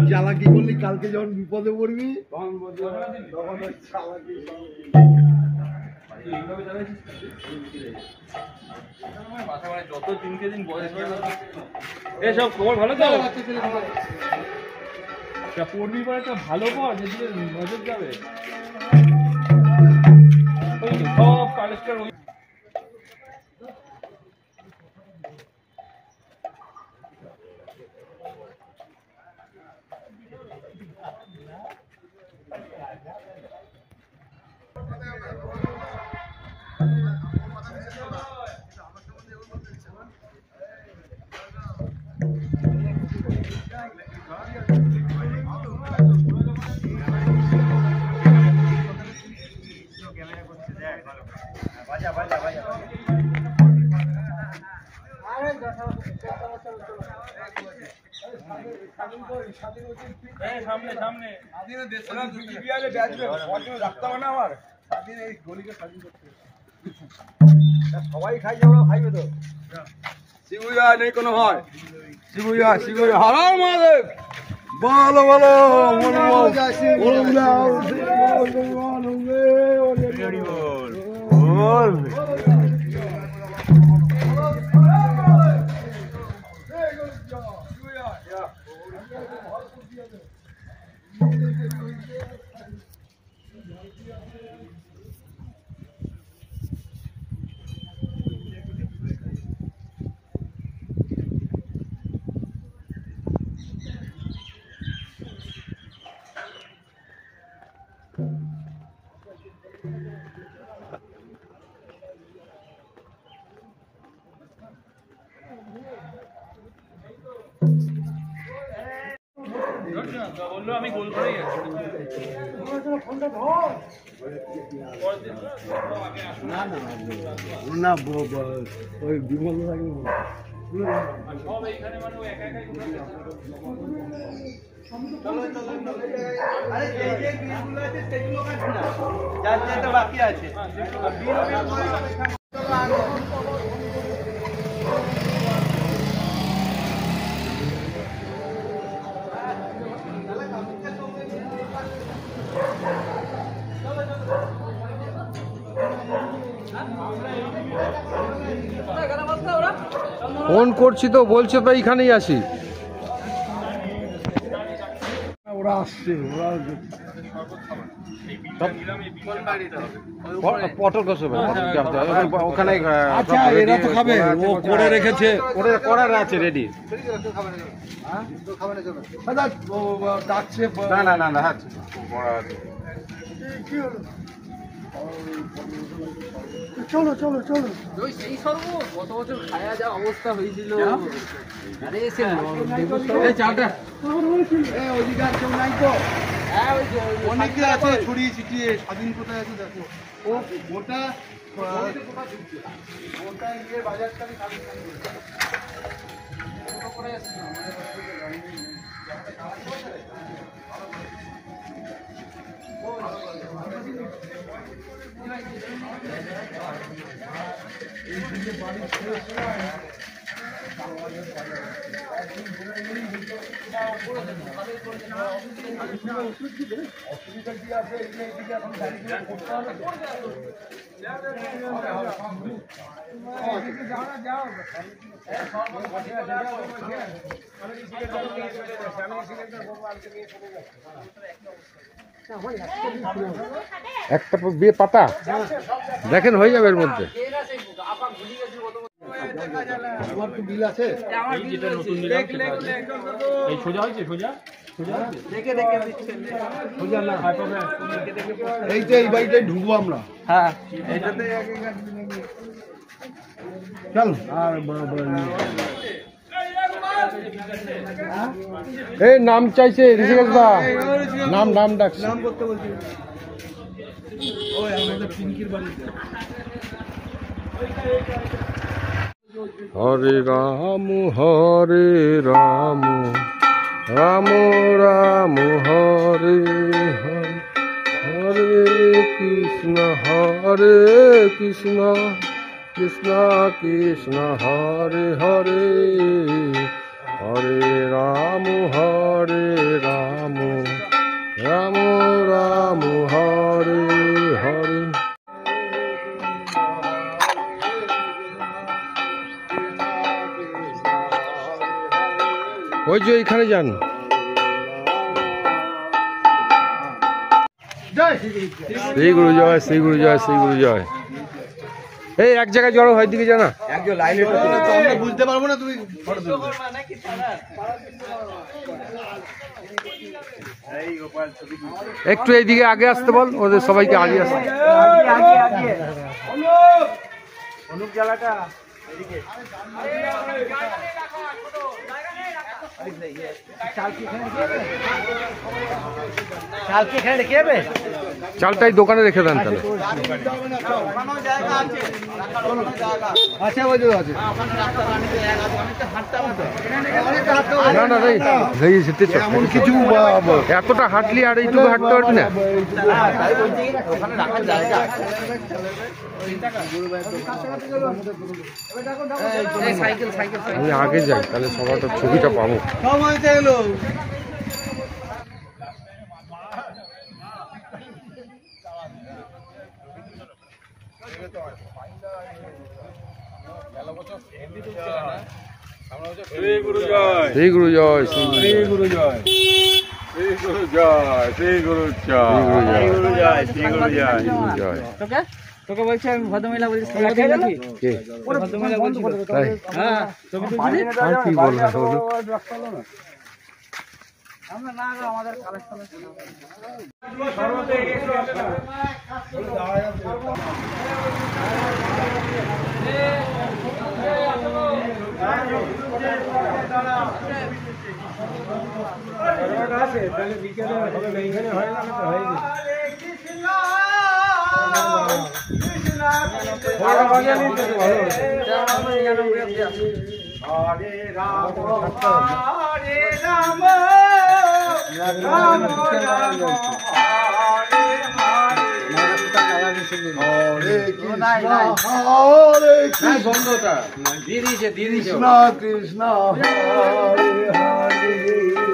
চালাকি করলি কালকে যখন বিপদে পড়বি তখন যত দিনকে দিন বয়স এসব খবর ভালো তো পড়বি পরে একটা ভালো পর যেদিকে নজর যাবে সব কালেক্টর সামনে সামনে সবাই খাই ওরা খাইবে তো শিবুয়া নেই কোনো হয় শিবুয়া শিবুয়া হারাম মালিক বলো বলো বললো আমি গোল করেই আছি না ওই বিমল সব এইখানে মানে একা একাই বাকি আছে ফোন করছি তো বলছে তো এইখানেই আসি ওরা আসছে পটল কষবে ওখানে আচ্ছা এরা তো খাবে ও করে রেখেছে করার আছে রেডি ডাকছে না না না না চলো চলো চলো সেই সর্ব কত বছর খায়া যা অবস্থা হয়েছিল আরে চাটা অধিকার কেউ নাই তো অনেকে আছে ছড়িয়ে ছিটিয়ে স্বাধীন কোথায় আছে দেখো ও গোটা গোটা ইয়ে বাজারটা অসুবিধা কি আছে এখন যাও একটা পাতা দেখেন হয়ে যাবে এর মধ্যে আমার তো বিল আছে এই সোজা হয়েছে সোজা এইটা এই বাড়িটাই ঢুকবো আমরা হ্যাঁ চল আর এই নাম চাইছে ঋষিকেশ দা নাম নাম ডাকছে নাম করতে বলছি ওই আমাদের পিঙ্কির বাড়িতে হরে রাম রাম রাম হরে হরে কৃষ্ণ কৃষ্ণ কৃষ্ণ হরে হরে হরে রাম রাম রাম হরে হরে। ওই যে এখানে যান। শ্রী গুরু জয়, শ্রী গুরু জয়, শ্রী গুরু জয়। এই এক জায়গায় জড়ো হয়, দিকে জানা আমরা বুঝতে পারবো না তুমি একটু এইদিকে আগে আসতে বল, ওদের সবাইকে আগে আসতে। চালটাই দোকানে রেখে দেন তাহলে। না না এমন কিছু এতটা হাঁটলি আর এইটুকু হাঁটতে পারবি না। আমি আগে যাই, তাহলে সবাইটা ছবিটা পাবো। শ্রী গুরু জয়, শ্রী গুরু জয়, শ্রী গুরু জয়, শ্রী গুরু জয়, শ্রী গুরু জয়, শ্রী গুরু জয়, শ্রী গুরু জয়, শ্রী গুরু জয়। তোকে বলছি আমি ভদ্রমহিলা বলছি নাকি কে? ভদ্রমহিলা বলছি তাই? হ্যাঁ ছবি তুলছি আর কি বলবো বলো? আমরা না আমাদের কালেকশন হরে রাম হরে রাম রাম রাম হরে হরে কৃষ্ণ হরে কৃষ্ণ কৃষ্ণ কৃষ্ণ হরে হরে